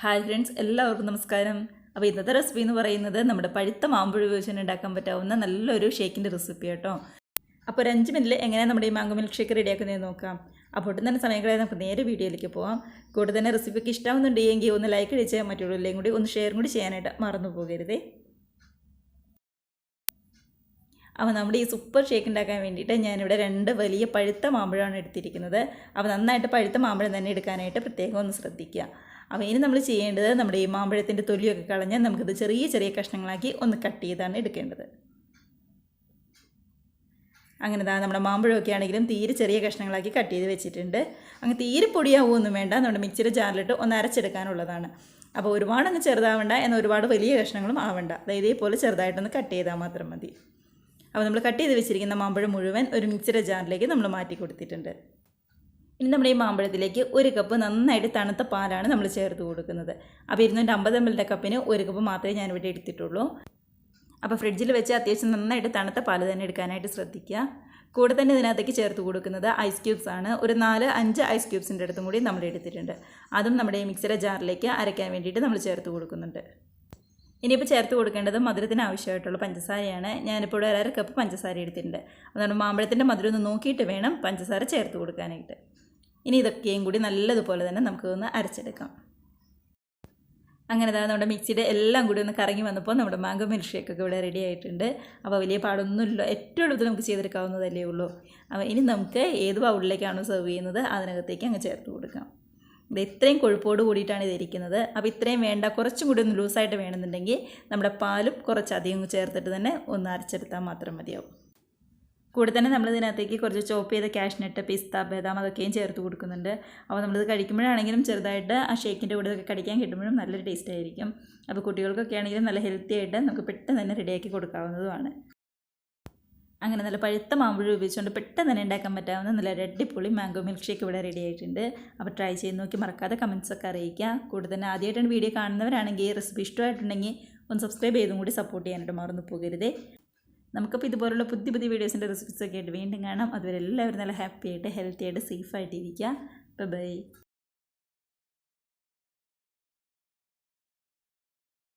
Hi friends, എല്ലാവർക്കും നമസ്കാരം. അപ്പോൾ ഇന്നത്തെ റെസിപ്പി എന്ന് പറയുന്നത് നമ്മുടെ പഴുത്ത മാമ്പഴ ഉപയോഗിച്ച് ഉണ്ടാക്കാൻ പറ്റാവുന്ന നല്ലൊരു ഷേക്കിൻ്റെ റെസിപ്പി കേട്ടോ. അപ്പോൾ ഒരു 5 മിനിറ്റിൽ എങ്ങനെയാണ് നമ്മുടെ ഈ മാംഗോ മിൽക്ക് ഷേക്ക് റെഡിയാക്കുന്നതെന്ന് നോക്കാം. അപ്പോൾ ഒട്ടും തന്നെ സമയങ്ങളെ നമുക്ക് നേരെ വീഡിയോയിലേക്ക് പോകാം. കൂടെ തന്നെ റെസിപ്പിക്ക് ഇഷ്ടമാവുന്നുണ്ടെങ്കിൽ ഒന്ന് ലൈക്ക് അടിച്ച് മറ്റുള്ളവരിലേയും കൂടി ഒന്ന് ഷെയർ കൂടി ചെയ്യാനായിട്ട് മറന്നു പോകരുതേ. അപ്പോൾ നമ്മുടെ ഈ സൂപ്പർ ഷേക്ക് ഉണ്ടാക്കാൻ വേണ്ടിയിട്ട് ഞാനിവിടെ 2 വലിയ പഴുത്ത മാമ്പഴമാണ് എടുത്തിരിക്കുന്നത്. അപ്പോൾ നന്നായിട്ട് പഴുത്ത മാമ്പഴം തന്നെ എടുക്കാനായിട്ട് പ്രത്യേകം ഒന്ന് ശ്രദ്ധിക്കുക. അപ്പോൾ ഇനി നമ്മൾ ചെയ്യേണ്ടത് നമ്മുടെ ഈ മാമ്പഴത്തിൻ്റെ തൊലിയൊക്കെ കളഞ്ഞ് നമുക്കിത് ചെറിയ ചെറിയ കഷ്ണങ്ങളാക്കി ഒന്ന് കട്ട് ചെയ്താണ് എടുക്കേണ്ടത്. അങ്ങനെ നമ്മുടെ മാമ്പഴമൊക്കെ ആണെങ്കിലും തീരെ ചെറിയ കഷ്ണങ്ങളാക്കി കട്ട് ചെയ്ത് വെച്ചിട്ടുണ്ട്. അങ്ങനെ തീരെ പൊടിയാവുമൊന്നും വേണ്ട, നമ്മുടെ മിക്സിയുടെ ജാറിലിട്ട് ഒന്ന് അരച്ചെടുക്കാനുള്ളതാണ്. അപ്പോൾ ഒരുപാടൊന്ന് ചെറുതാവണ്ട, എന്നാൽ ഒരുപാട് വലിയ കഷ്ണങ്ങളും ആവണ്ട. അതായത് ഇതേപോലെ ചെറുതായിട്ടൊന്ന് കട്ട് ചെയ്താൽ മാത്രം മതി. അപ്പോൾ നമ്മൾ കട്ട് ചെയ്ത് വെച്ചിരിക്കുന്ന മാമ്പഴം മുഴുവൻ ഒരു മിക്സിയുടെ ജാറിലേക്ക് നമ്മൾ മാറ്റി കൊടുത്തിട്ടുണ്ട്. ഇനി നമ്മുടെ ഈ മാമ്പഴത്തിലേക്ക് 1 കപ്പ് നന്നായിട്ട് തണുത്ത പാലാണ് നമ്മൾ ചേർത്ത് കൊടുക്കുന്നത്. അപ്പോൾ 250 ml കപ്പിന് 1 കപ്പ് മാത്രമേ ഞാനിവിടെ എടുത്തിട്ടുള്ളൂ. അപ്പോൾ ഫ്രിഡ്ജിൽ വെച്ച് അത്യാവശ്യം നന്നായിട്ട് തണുത്ത പാൽ തന്നെ എടുക്കാനായിട്ട് ശ്രദ്ധിക്കുക. കൂടെ തന്നെ ഇതിനകത്തേക്ക് ചേർത്ത് കൊടുക്കുന്നത് ഐസ് ക്യൂബ്സ് ആണ്. ഒരു 4-5 ഐസ് ക്യൂബ്സിൻ്റെ അടുത്തും കൂടി നമ്മൾ എടുത്തിട്ടുണ്ട്. അതും നമ്മുടെ ഈ മിക്സിയുടെ ജാറിലേക്ക് അരയ്ക്കാൻ വേണ്ടിയിട്ട് നമ്മൾ ചേർത്ത് കൊടുക്കുന്നുണ്ട്. ഇനിയിപ്പോൾ ചേർത്ത് കൊടുക്കേണ്ടത് മധുരത്തിന് ആവശ്യമായിട്ടുള്ള പഞ്ചസാരയാണ്. ഞാനിപ്പോൾ ഒരു 1/2 കപ്പ് പഞ്ചസാര എടുത്തിട്ടുണ്ട്. അതുകൊണ്ട് മാമ്പഴത്തിൻ്റെ മധുരം ഒന്ന് നോക്കിയിട്ട് വേണം പഞ്ചസാര ചേർത്ത് കൊടുക്കാനായിട്ട്. ഇനി ഇതൊക്കെയും കൂടി നല്ലതുപോലെ തന്നെ നമുക്കൊന്ന് അരച്ചെടുക്കാം. അങ്ങനെ നമ്മുടെ മിക്സിയുടെ എല്ലാം കൂടി ഒന്ന് കറങ്ങി വന്നപ്പോൾ നമ്മുടെ മാംഗോ മിൽക്ക് ഷേക്കൊക്കെ ഇവിടെ റെഡി ആയിട്ടുണ്ട്. അപ്പോൾ വലിയ പാടൊന്നുമില്ല, ഏറ്റവും എളുപ്പത്തിൽ നമുക്ക് ചെയ്തെടുക്കാവുന്നതല്ലേ ഉള്ളൂ. അപ്പോൾ ഇനി നമുക്ക് ഏത് ബൗളിലേക്കാണോ സെർവ് ചെയ്യുന്നത് അതിനകത്തേക്ക് അങ്ങ് ചേർത്ത് കൊടുക്കാം. ഇത് ഇത്രയും കൊഴുപ്പോട് കൂടിയിട്ടാണ് ഇതിരിക്കുന്നത്. അപ്പോൾ ഇത്രയും വേണ്ട, കുറച്ചും കൂടി ഒന്ന് ലൂസായിട്ട് വേണമെന്നുണ്ടെങ്കിൽ നമ്മുടെ പാലും കുറച്ചധികം ചേർത്തിട്ട് തന്നെ ഒന്ന് അരച്ചെടുത്താൽ മാത്രം മതിയാവും. കൂടെ തന്നെ നമ്മളിതിനകത്തേക്ക് കുറച്ച് ചോപ്പ് ചെയ്ത കാഷ്നട്ട്, പിസ്ത, ബദാം അതൊക്കെയും ചേർത്ത് കൊടുക്കുന്നുണ്ട്. അപ്പോൾ നമ്മളിത് കഴിക്കുമ്പോഴാണെങ്കിലും ചെറുതായിട്ട് ആ ഷേക്കിൻ്റെ കൂടെ ഇതൊക്കെ കടിക്കാൻ കിട്ടുമ്പോഴും നല്ലൊരു ടേസ്റ്റ് ആയിരിക്കും. അപ്പോൾ കുട്ടികൾക്കൊക്കെ ആണെങ്കിലും നല്ല ഹെൽത്തി ആയിട്ട് നമുക്ക് പെട്ടെന്ന് തന്നെ റെഡിയാക്കി കൊടുക്കാവുന്നതുമാണ്. അങ്ങനെ നല്ല പഴുത്ത മാമ്പഴം ഉപയോഗിച്ചുകൊണ്ട് പെട്ടെന്ന് തന്നെ ഉണ്ടാക്കാൻ പറ്റാവുന്ന നല്ല അടിപൊളി മാംഗോ മിൽക്ക് ഷേക്ക് ഇവിടെ റെഡി ആയിട്ടുണ്ട്. അപ്പോൾ ട്രൈ ചെയ്ത് നോക്കി മറക്കാതെ കമൻസൊക്കെ അറിയിക്കുക. കൂടെ തന്നെ ആദ്യമായിട്ടാണ് വീഡിയോ കാണുന്നവരാണെങ്കിൽ റെസിപ്പി ഇഷ്ടമായിട്ടുണ്ടെങ്കിൽ ഒന്ന് സബ്സ്ക്രൈബ് ചെയ്തും കൂടി സപ്പോർട്ട് ചെയ്യാനായിട്ട് മറന്നു പോകരുതേ. നമുക്കപ്പോൾ ഇതുപോലുള്ള പുതിയ വീഡിയോസിൻ്റെ റെസിപ്പീസൊക്കെ ആയിട്ട് വീണ്ടും കാണാം. അതുവരെ എല്ലാവരും നല്ല ഹാപ്പി ആയിട്ട് ഹെൽത്തി ആയിട്ട് സേഫായിട്ട് ഇരിക്കുക. ബൈ.